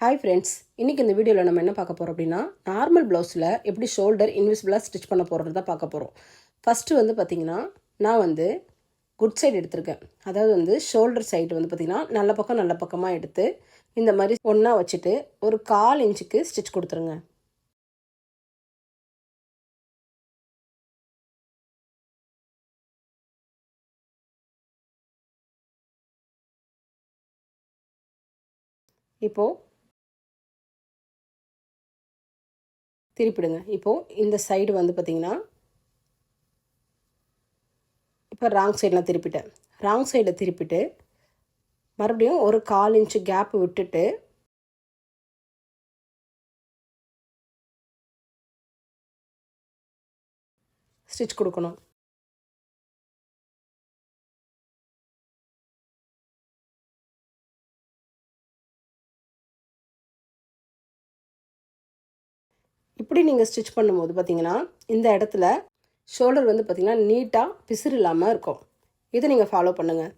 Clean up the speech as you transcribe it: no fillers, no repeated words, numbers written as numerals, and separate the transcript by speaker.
Speaker 1: Hi friends, இன்றைக்கி இந்த வீடியோவில் நம்ம என்ன பார்க்க போகிறோம் அப்படின்னா, நார்மல் ப்ளவுஸில் எப்படி ஷோல்டர் இன்விசிபிளாக ஸ்டிச் பண்ண போகிறது தான் பார்க்க போகிறோம். ஃபஸ்ட்டு பார்த்திங்கன்னா, நான் குட் சைடு எடுத்திருக்கேன். அதாவது ஷோல்டர் சைடு பார்த்திங்கன்னா நல்ல பக்கமாக எடுத்து இந்த மாதிரி ஒன்றா வச்சுட்டு ஒரு 1/4 இன்ச்சுக்கு ஸ்டிச் கொடுத்துருங்க. இப்போது திருப்பிடுங்க. இப்போது இந்த சைடு பார்த்திங்கன்னா, இப்போ ராங் சைடெலாம் திருப்பிட்டேன். ராங் சைடில் திருப்பிட்டு மறுபடியும் ஒரு 1/4 இன்ச்சு கேப்பு விட்டுட்டு ஸ்டிச் கொடுக்கணும். இப்படி நீங்கள் ஸ்டிச் பண்ணும்போது பார்த்திங்கன்னா, இந்த இடத்துல ஷோல்டர் பார்த்திங்கன்னா நீட்டாக பிசுறு இல்லாமல் இருக்கும். இதை நீங்கள் ஃபாலோ பண்ணுங்கள்.